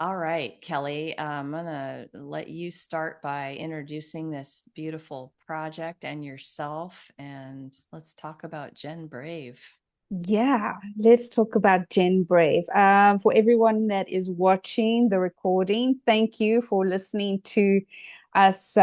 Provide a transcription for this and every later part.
All right, Kelly, I'm going to let you start by introducing this beautiful project and yourself, and let's talk about Jen Brave. Yeah, let's talk about Jen Brave. For everyone that is watching the recording, thank you for listening to us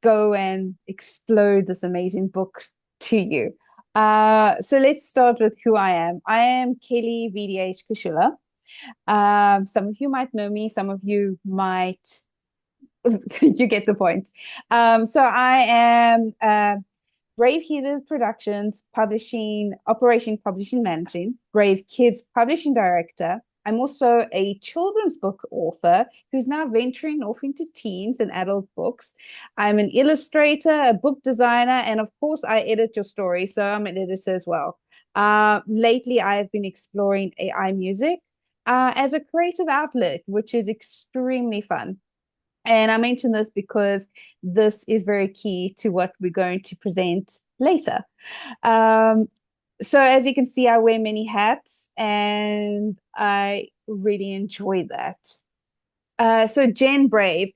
go and explode this amazing book to you. So let's start with who I am. I am Kelly VDH Kushula. Some of you might know me, some of you might you get the point. So I am Brave Heated Productions Publishing Operation Publishing Managing, Brave Kids Publishing Director. I'm also a children's book author who's now venturing off into teens and adult books. I'm an illustrator, a book designer, and of course, I edit your story, so I'm an editor as well. Lately, I have been exploring AI music as a creative outlet, which is extremely fun. And I mention this because this is very key to what we're going to present later. Um, so as you can see, I wear many hats and I really enjoy that. So Jen Brave.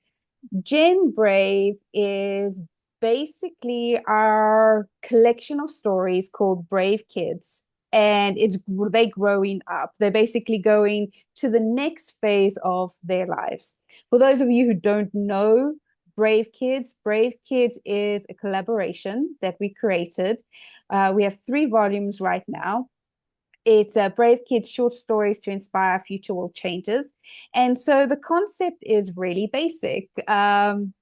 Jen Brave is basically our collection of stories called Brave Kids. And they growing up. They're basically going to the next phase of their lives. For those of you who don't know Brave Kids is a collaboration that we created. We have 3 volumes right now. It's Brave Kids short stories to inspire future world changes. And so the concept is really basic, and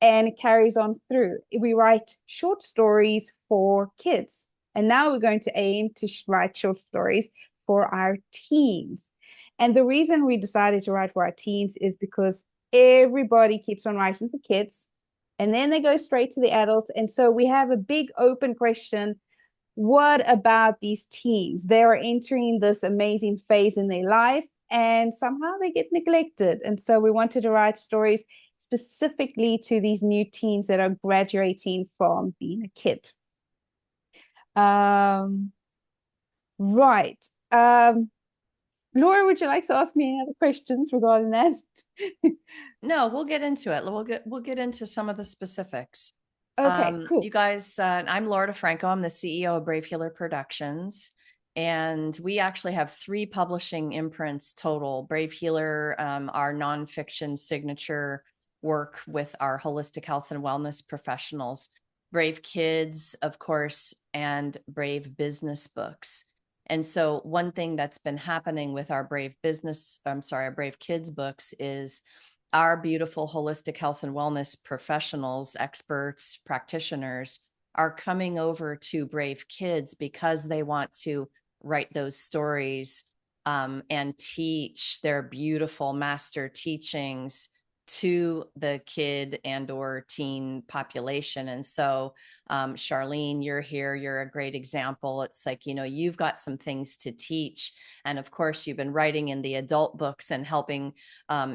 it carries on through. We write short stories for kids. And now we're going to aim to write short stories for our teens. And the reason we decided to write for our teens is because everybody keeps on writing for kids and then they go straight to the adults. And so we have a big open question: what about these teens? They are entering this amazing phase in their life and somehow they get neglected. And so we wanted to write stories specifically to these new teens that are graduating from being a kid. Um, right. Laura, would you like to ask me any other questions regarding that? No, we'll get into it. We'll get into some of the specifics. Okay, You cool. guys, I'm Laura DeFranco. I'm the CEO of Brave Healer Productions. And we actually have 3 publishing imprints total. Brave Healer, our nonfiction signature work with our holistic health and wellness professionals. Brave Kids, of course, and Brave Business Books. And so one thing that's been happening with our Brave Kids books is our beautiful holistic health and wellness professionals, experts, practitioners are coming over to Brave Kids because they want to write those stories and teach their beautiful master teachings to the kid and or teen population. And so Charlene, you're here, you're a great example. It's like, you've got some things to teach, and of course you've been writing in the adult books and helping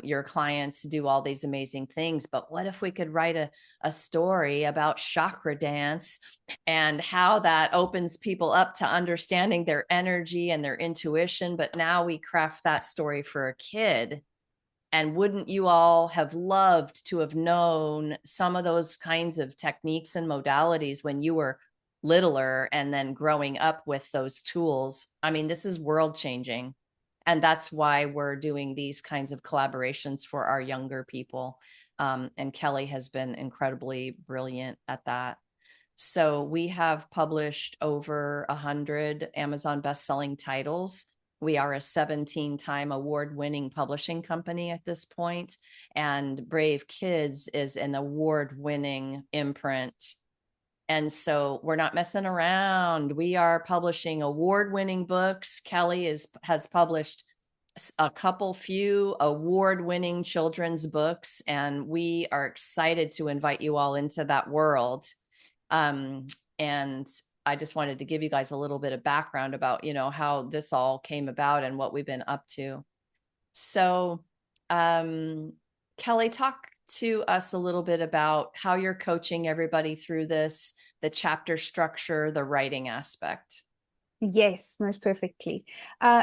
your clients do all these amazing things. But what if we could write a story about chakra dance and how that opens people up to understanding their energy and their intuition? But now we craft that story for a kid. And wouldn't you all have loved to have known some of those kinds of techniques and modalities when you were littler and then growing up with those tools? I mean, this is world changing. And that's why we're doing these kinds of collaborations for our younger people. And Kelly has been incredibly brilliant at that. So we have published over 100 Amazon best-selling titles. We are a 17-time award-winning publishing company at this point, and Brave Kids is an award-winning imprint. And so we're not messing around. We are publishing award-winning books. Has published a couple few award-winning children's books, and we are excited to invite you all into that world. And I just wanted to give you guys a little bit of background about, how this all came about and what we've been up to. So, um, Kelly, talk to us a little bit about how you're coaching everybody through this, the chapter structure, the writing aspect. Yes, most perfectly.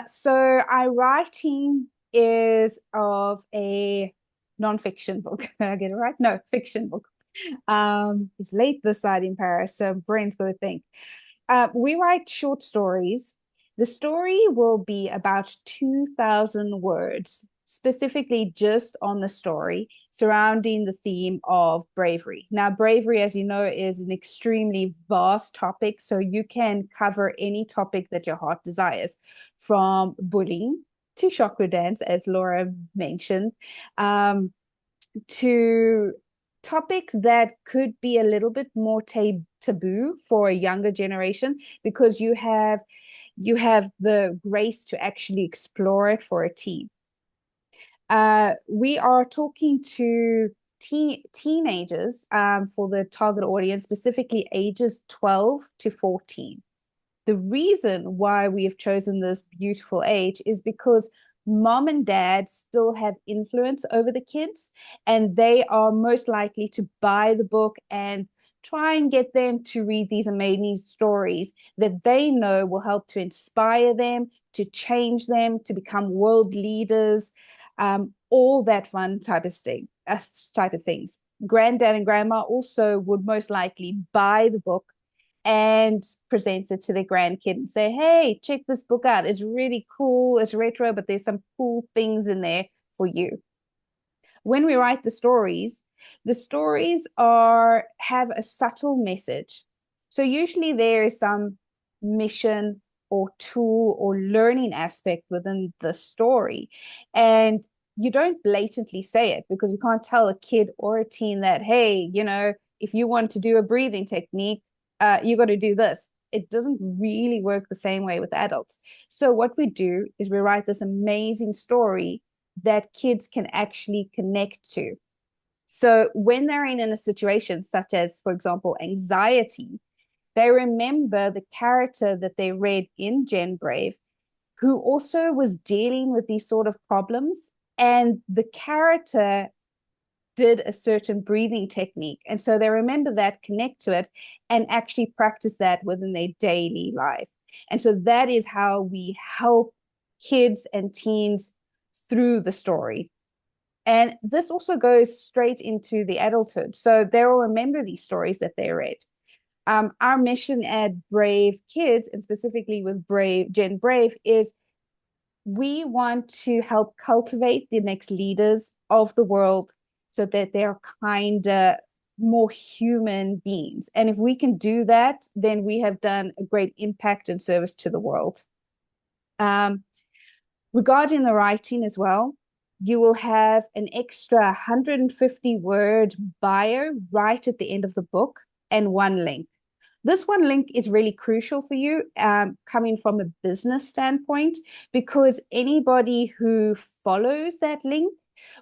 So I writing is of a nonfiction book. Did I get it right? No, fiction book. It's late this side in Paris, so brain's got to think. We write short stories. The story will be about 2,000 words, specifically just on the story surrounding the theme of bravery. Now, bravery, as you know, is an extremely vast topic, so you can cover any topic that your heart desires, from bullying to chakra dance, as Laura mentioned, um, to topics that could be a little bit more taboo for a younger generation, because you have the grace to actually explore it for a teen. We are talking to teenagers, for the target audience, specifically ages 12 to 14. The reason why we have chosen this beautiful age is because mom and dad still have influence over the kids, and they are most likely to buy the book and try and get them to read these amazing stories that they know will help to inspire them, to change them, to become world leaders, all that fun type of things. Granddad and grandma also would most likely buy the book and presents it to their grandkid and say, hey, check this book out. It's really cool. It's retro, but there's some cool things in there for you. When we write the stories are have a subtle message. So usually there is some mission or tool or learning aspect within the story. And you don't blatantly say it, because you can't tell a kid or a teen that, hey, if you want to do a breathing technique, you got to do this. It doesn't really work the same way with adults. So what we do is we write this amazing story that kids can actually connect to. So when they're in a situation such as, for example, anxiety, they remember the character that they read in Jen Brave, who also was dealing with these sort of problems. And the character did a certain breathing technique. And so they remember that, connect to it, and actually practice that within their daily life. And so that is how we help kids and teens through the story. And this also goes straight into the adulthood. So they will remember these stories that they read. Our mission at Brave Kids, and specifically with Brave Gen Brave, is we want to help cultivate the next leaders of the world so that they're kind of more human beings. And if we can do that, then we have done a great impact and service to the world. Um, Regarding the writing as well, you will have an extra 150-word bio right at the end of the book, and one link. This one link is really crucial for you, coming from a business standpoint, because anybody who follows that link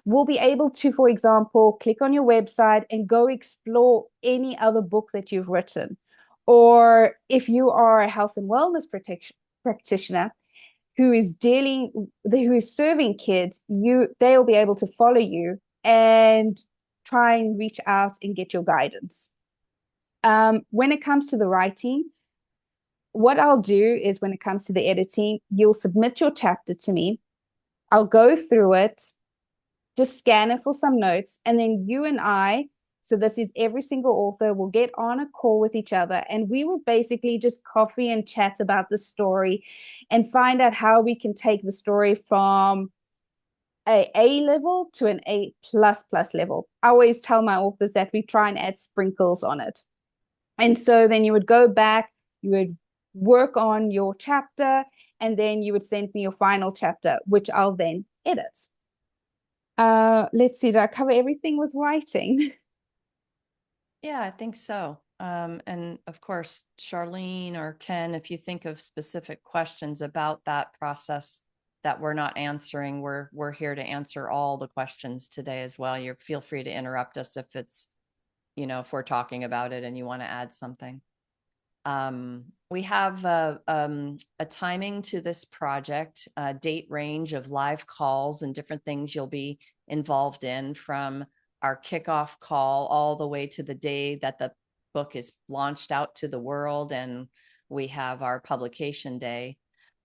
will be able to, for example, click on your website and go explore any other book that you've written. Or if you are a health and wellness practitioner who is serving kids, they'll be able to follow you and try and reach out and get your guidance. When it comes to the writing, what I'll do is, when it comes to the editing, you'll submit your chapter to me. I'll go through it, just scan it for some notes, and then you and I, so this is every single author, will get on a call with each other, and we will basically just coffee and chat about the story and find out how we can take the story from a level to an A plus plus level. I always tell my authors that we try and add sprinkles on it. And so then you would go back, you would work on your chapter, and then you would send me your final chapter, which I'll then edit. Let's see, did I cover everything with writing? Yeah, I think so. And of course, Charlene or Ken, if you think of specific questions about that process that we're not answering, we're here to answer all the questions today as well. You feel free to interrupt us if it's, if we're talking about it and you want to add something. We have a timing to this project, a date range of live calls and different things you'll be involved in, from our kickoff call all the way to the day that the book is launched out to the world, and we have our publication day.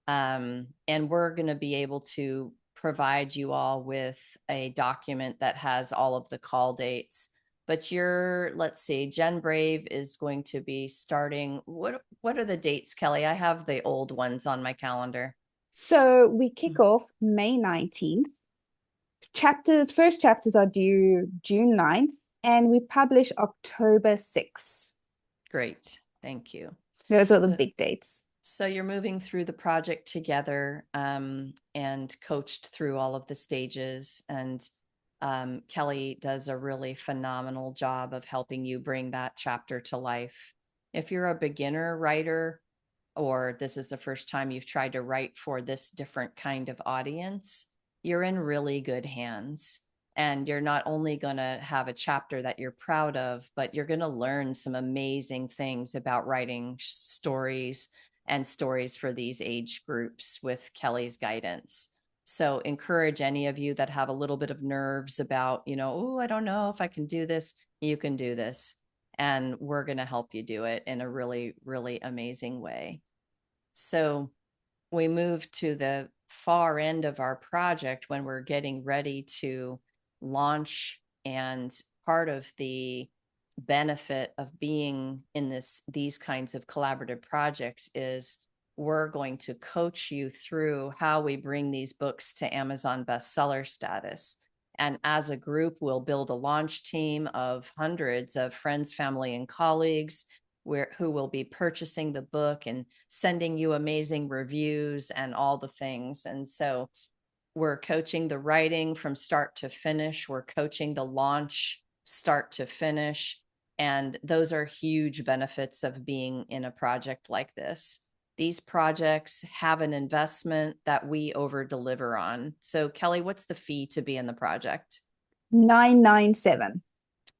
And we're going to be able to provide you all with a document that has all of the call dates. But let's see, Jen Brave is going to be starting. What are the dates, Kelly? I have the old ones on my calendar. So we kick off May 19th. First chapters are due June 9th, and we publish October 6th. Great. Thank you. Those are the So, big dates. so you're moving through the project together, and coached through all of the stages. And Kelly does a really phenomenal job of helping you bring that chapter to life. If you're a beginner writer, or this is the first time you've tried to write for this different kind of audience, you're in really good hands. And you're not only going to have a chapter that you're proud of, but you're going to learn some amazing things about writing stories and stories for these age groups with Kelly's guidance. So encourage any of you that have a little bit of nerves about, oh, I don't know if I can do this. You can do this. And we're going to help you do it in a really, really amazing way. So we move to the far end of our project when we're getting ready to launch. And part of the benefit of being in these kinds of collaborative projects is we're going to coach you through how we bring these books to Amazon bestseller status. And as a group, we'll build a launch team of hundreds of friends, family, and colleagues who will be purchasing the book and sending you amazing reviews and all the things. And so we're coaching the writing from start to finish. We're coaching the launch start to finish. And those are huge benefits of being in a project like this. These projects have an investment that we over deliver on. So, Kelly, what's the fee to be in the project? 997.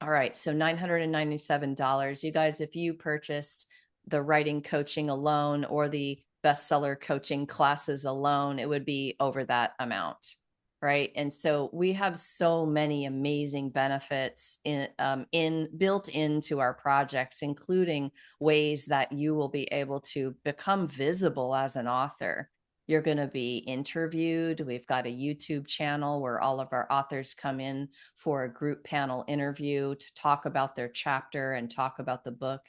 All right, so $997. You guys, if you purchased the writing coaching alone or the bestseller coaching classes alone, it would be over that amount, right? And so we have so many amazing benefits in built into our projects, including ways that you will be able to become visible as an author. You're going to be interviewed. We've got a YouTube channel where all of our authors come in for a group panel interview to talk about their chapter and talk about the book.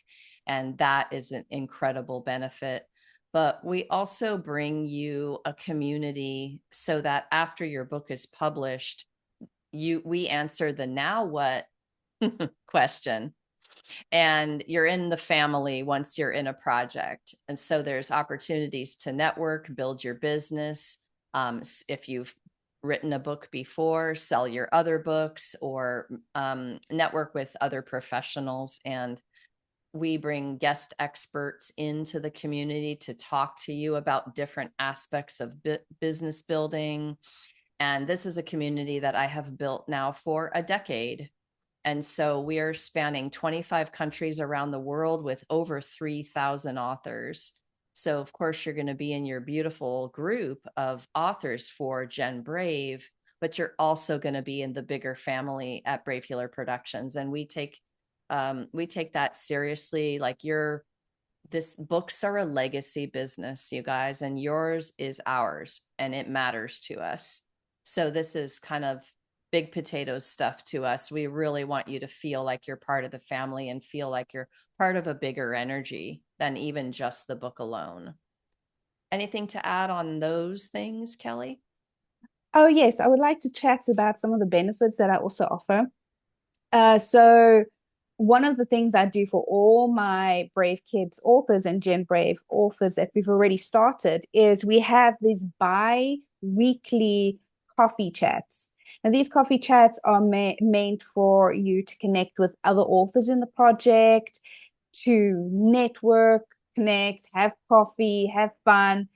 And that is an incredible benefit. But we also bring you a community so that after your book is published, we answer the now what question, and you're in the family once you're in a project. And so there's opportunities to network, build your business. If you've written a book before, sell your other books, or network with other professionals. And we bring guest experts into the community to talk to you about different aspects of business building. And this is a community that I have built now for a decade. And so we are spanning 25 countries around the world with over 3,000 authors. So, of course, you're going to be in your beautiful group of authors for Jen Brave, but you're also going to be in the bigger family at Brave Healer Productions. And we take that seriously. Like this books are a legacy business, you guys, and yours is ours, and it matters to us. So this is kind of big potatoes stuff to us. We really want you to feel like you're part of the family and feel like you're part of a bigger energy than even just the book alone. Anything to add on those things, Kelly? Oh, yes, I would like to chat about some of the benefits that I also offer. So one of the things I do for all my Brave Kids authors and Gen Brave authors that we've already started is we have these bi-weekly coffee chats. And these coffee chats are meant for you to connect with other authors in the project, to network, connect, have coffee, have fun,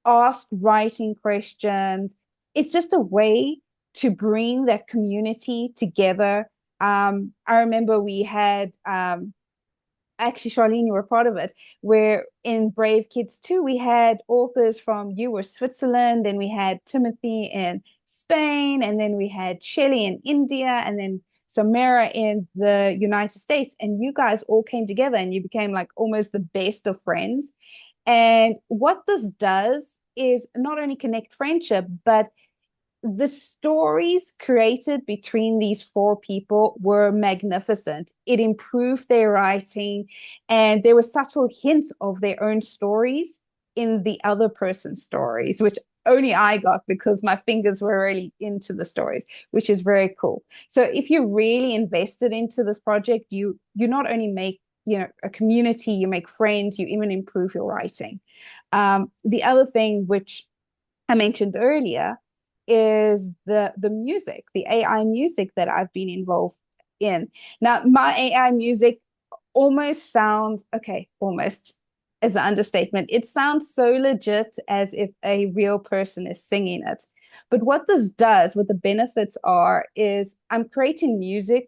ask writing questions. It's just a way to bring that community together. I remember we had actually, Charlene, you were part of it, where in Brave Kids 2, we had authors from you were Switzerland, and we had Timothy in Spain, and then we had Shelley in India, and then Samara in the United States. And you guys all came together and you became like almost the best of friends. And what this does is not only connect friendship, but the stories created between these four people were magnificent. It improved their writing, and there were subtle hints of their own stories in the other person's stories, which only I got because my fingers were really into the stories, which is very cool. So if you're really invested into this project, you not only make a community, you make friends, you even improve your writing. The other thing which I mentioned earlier is the music, the AI music that I've been involved in. Now, my AI music almost sounds okay, almost as an understatement. It sounds so legit as if a real person is singing it. But what this does, what the benefits are, is I'm creating music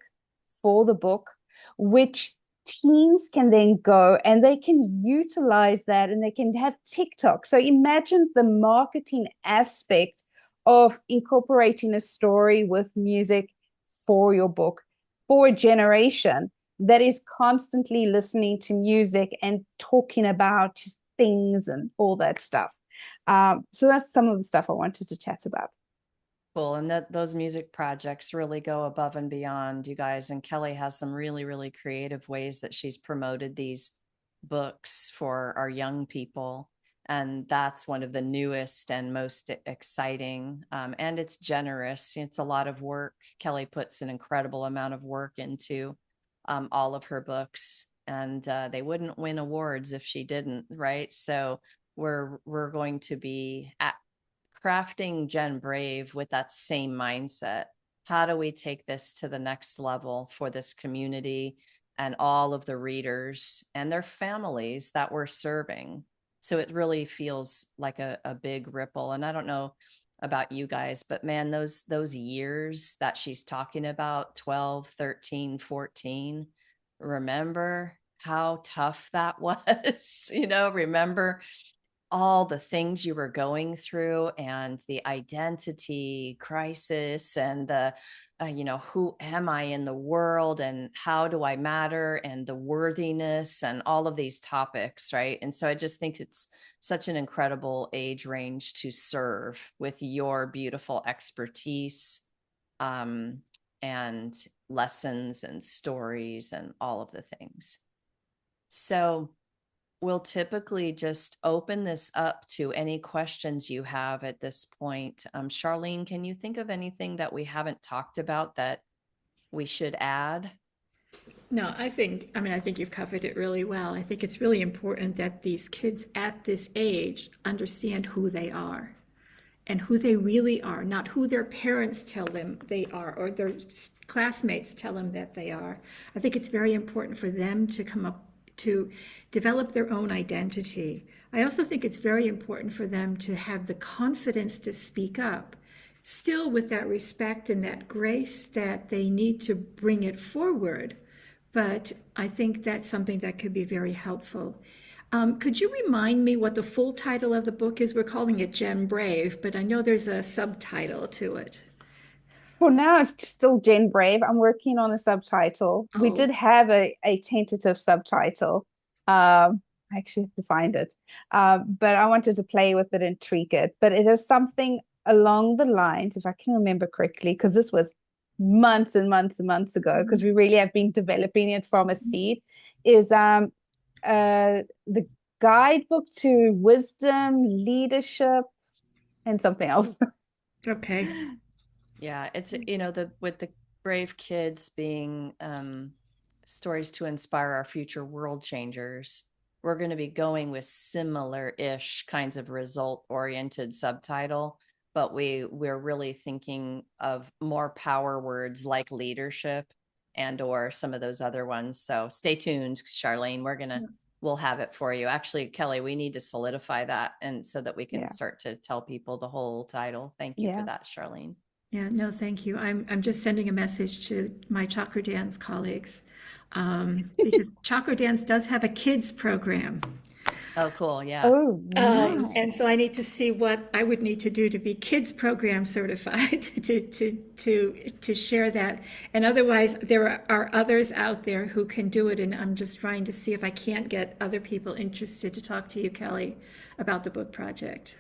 for the book, which teams can then go and they can utilize that and they can have TikTok. So imagine the marketing aspect of incorporating a story with music for your book for a generation that is constantly listening to music and talking about things and all that stuff. So that's some of the stuff I wanted to chat about. Cool. And that those music projects really go above and beyond, you guys. And Kelly has some really, really creative ways that she's promoted these books for our young people. And that's one of the newest and most exciting. And it's generous. It's a lot of work. Kelly puts an incredible amount of work into all of her books, and they wouldn't win awards if she didn't, right? So we're going to be at crafting Jen Brave with that same mindset. How do we take this to the next level for this community and all of the readers and their families that we're serving? So it really feels like a big ripple. And I don't know about you guys, but man, those years that she's talking about, 12, 13, 14, remember how tough that was? Remember all the things you were going through and the identity crisis and the who am I in the world and how do I matter and the worthiness and all of these topics, right? And so I just think it's such an incredible age range to serve with your beautiful expertise, um, and lessons and stories and all of the things. So we'll typically just open this up to any questions you have at this point. Charlene, can you think of anything that we haven't talked about that we should add? No, I think you've covered it really well. I think it's really important that these kids at this age understand who they are and who they really are, not who their parents tell them they are or their classmates tell them that they are. I think it's very important for them to come up to develop their own identity. I also think it's very important for them to have the confidence to speak up, still with that respect and that grace that they need to bring it forward. But I think that's something that could be very helpful. Could you remind me what the full title of the book is? We're calling it Gem Brave, but I know there's a subtitle to it. For now, it's still Jen Brave. I'm working on a subtitle. We Oh, did have a tentative subtitle. I actually have to find it. But I wanted to play with it and tweak it. But it is something along the lines, if I can remember correctly, because this was months and months and months ago, because we really have been developing it from a seed, is the guidebook to wisdom, leadership, and something else. okay. Yeah, it's the with the brave kids being stories to inspire our future world changers. We're going to be going with similar-ish kinds of result-oriented subtitle, but we're really thinking of more power words like leadership and or some of those other ones. So stay tuned, Charlene. We'll have it for you. Actually, Kelly, we need to solidify that and so that we can Yeah, start to tell people the whole title. Thank you for yeah. that, Charlene. Yeah, no, thank you. I'm just sending a message to my Chakra Dance colleagues because Chakra Dance does have a kids program. Oh, cool. Yeah. Oh, Nice. And so I nice. need to see what I would need to do to be kids program certified to share that. And otherwise, are others out there who can do it. And I'm just trying to see if I can't get other people interested to talk to you, Kelly, about the book project.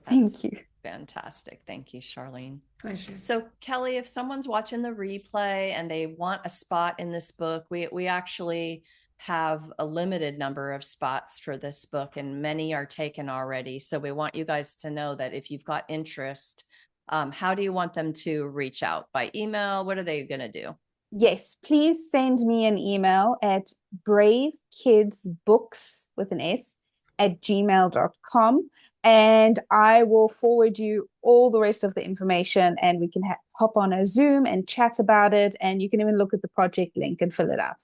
That's Thank you. fantastic. Thank you, Charlene. Pleasure. So Kelly, if someone's watching the replay and they want a spot in this book, we actually have a limited number of spots for this book and many are taken already. So we want you guys to know that if you've got interest, how do you want them to reach out? By email? What are they going to do? Yes, please send me an email at bravekidsbooks with an S at gmail.com, and I will forward you all the rest of the information and we can hop on a Zoom and chat about it. And you can even look at the project link and fill it out.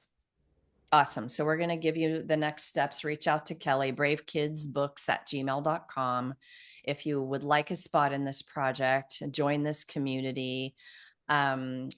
Awesome. So we're going to give you the next steps. Reach out to Kelly, bravekidsbooks at gmail.com. If you would like a spot in this project, join this community.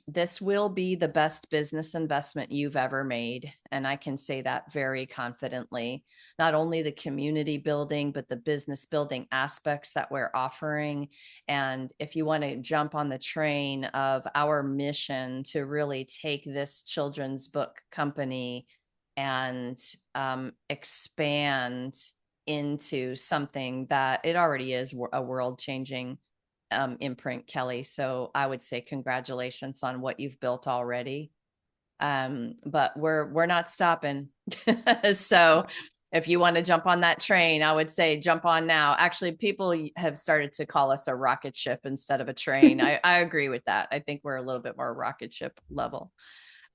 This will be the best business investment you've ever made. And I can say that very confidently. Not only the community building, but the business building aspects that we're offering. And if you want to jump on the train of our mission to really take this children's book company and expand into something that it already is a world changing imprint, Kelly. So I would say congratulations on what you've built already. But we're not stopping. So if you want to jump on that train, I would say jump on now. Actually, people have started to call us a rocket ship instead of a train. I agree with that. I think we're a little bit more rocket ship level.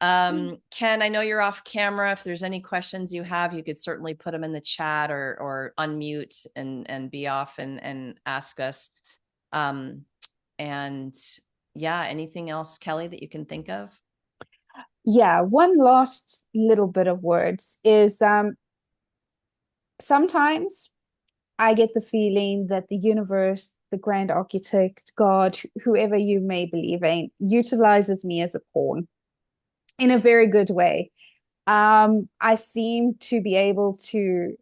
Ken, I know you're off camera. If there's any questions you have, you could certainly put them in the chat or unmute and be off and ask us. And yeah, anything else, Kelly, that you can think of? Yeah, one last little bit of words is sometimes I get the feeling that the universe, the grand architect, God, whoever you may believe in, utilizes me as a pawn in a very good way. I seem to be able to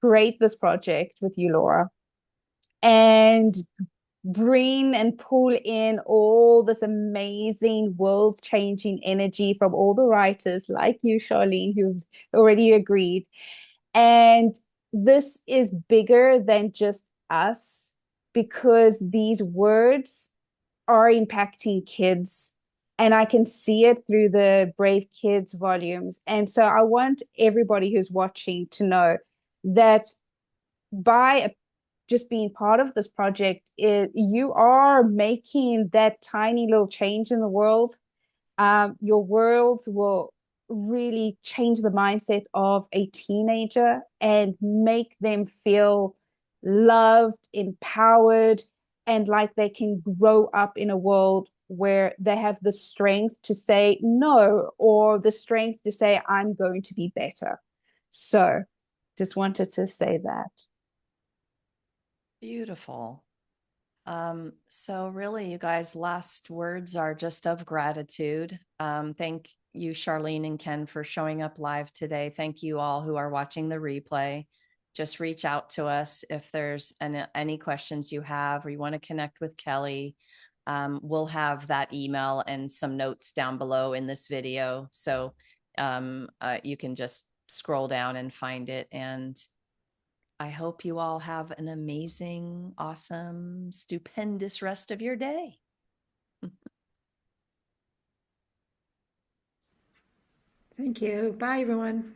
create this project with you, Laura, and bring and pull in all this amazing world changing energy from all the writers like you, Charlene, who've already agreed. And this is bigger than just us because these words are impacting kids. And I can see it through the Brave Kids volumes. And so I want everybody who's watching to know that by just being part of this project, you are making that tiny little change in the world. Your world will really change the mindset of a teenager and make them feel loved, empowered, and like they can grow up in a world where they have the strength to say no or the strength to say, I'm going to be better. So just wanted to say that. Beautiful. So really, you guys, last words are just of gratitude. Thank you, Charlene and Ken, for showing up live today. Thank you all who are watching the replay. Just reach out to us if there's any questions you have or you want to connect with Kelly. We'll have that email and some notes down below in this video. So you can just scroll down and find it. And I hope you all have an amazing, awesome, stupendous rest of your day. Thank you. Bye, everyone.